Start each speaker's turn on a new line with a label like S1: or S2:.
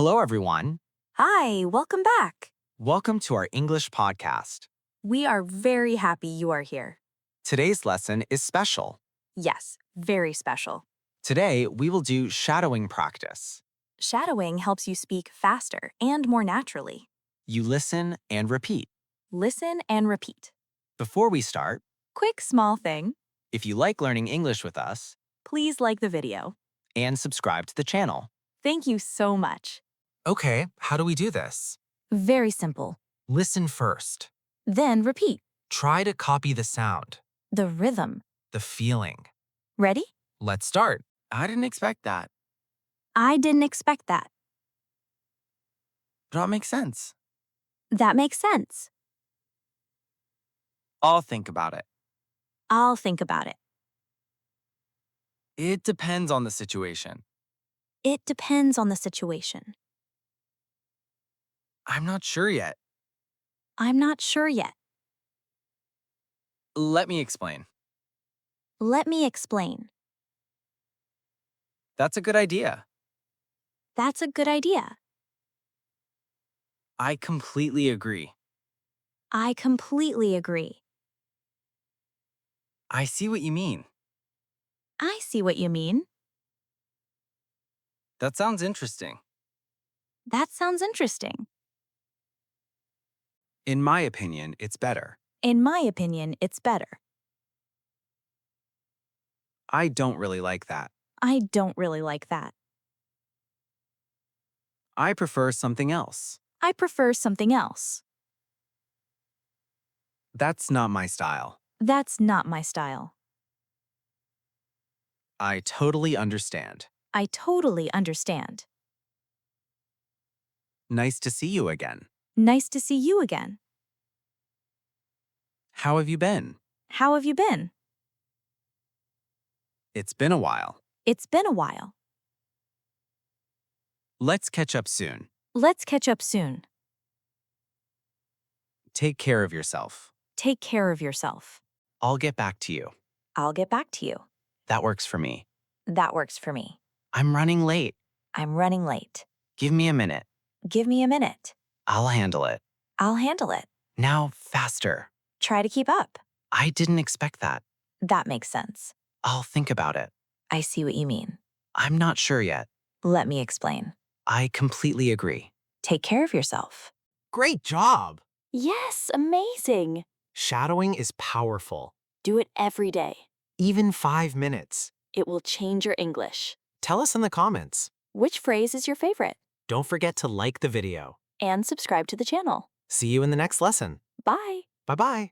S1: Hello, everyone.
S2: Hi, welcome back.
S1: Welcome to our English podcast.
S2: We are very happy you are here.
S1: Today's lesson is special.
S2: Yes, very special.
S1: Today, we will do shadowing practice.
S2: Shadowing helps you speak faster and more naturally.
S1: You listen and repeat.
S2: Listen and repeat.
S1: Before we start,
S2: Quick small thing,
S1: if you like learning English with us,
S2: please like the video.
S1: and subscribe to the channel.
S2: Thank you so much.
S1: Okay, how do we do this?
S2: Very simple.
S1: Listen first.
S2: Then repeat.
S1: Try to copy the sound,
S2: The rhythm.
S1: the feeling.
S2: Ready?
S1: Let's start. I didn't expect that.
S2: I didn't expect that.
S1: That makes sense.
S2: That makes sense.
S1: I'll think about it.
S2: I'll think about it.
S1: It depends on the situation.
S2: It depends on the situation.
S1: I'm not sure yet.
S2: I'm not sure yet.
S1: Let me explain.
S2: Let me explain.
S1: That's a good idea.
S2: That's a good idea.
S1: I completely agree.
S2: I completely agree.
S1: I see what you mean.
S2: I see what you mean.
S1: That sounds interesting.
S2: That sounds interesting.
S1: In my opinion, it's better.
S2: In my opinion, it's better.
S1: I don't really like that.
S2: I don't really like that.
S1: I prefer something else.
S2: I prefer something else.
S1: That's not my style.
S2: That's not my style.
S1: I totally understand.
S2: I totally understand.
S1: Nice to see you again.
S2: Nice to see you again.
S1: How have you been?
S2: How have you been?
S1: It's been a while.
S2: It's been a while.
S1: Let's catch up soon.
S2: Let's catch up soon.
S1: Take care of yourself.
S2: Take care of yourself.
S1: I'll get back to you.
S2: I'll get back to you.
S1: That works for me.
S2: That works for me.
S1: I'm running late.
S2: I'm running late.
S1: Give me a minute.
S2: Give me a minute.
S1: I'll handle it.
S2: I'll handle it.
S1: Now, faster.
S2: Try to keep up.
S1: I didn't expect that.
S2: That makes sense.
S1: I'll think about it.
S2: I see what you mean.
S1: I'm not sure yet.
S2: Let me explain.
S1: I completely agree.
S2: Take care of yourself.
S3: Great job!
S2: Yes, amazing.
S3: Shadowing is powerful.
S2: Do it every day.
S3: Even 5 minutes.
S2: It will change your English.
S3: Tell us in the comments.
S2: Which phrase is your favorite?
S3: Don't forget to like the video.
S2: And subscribe to the channel.
S3: See you in the next lesson.
S2: Bye.
S3: Bye-bye.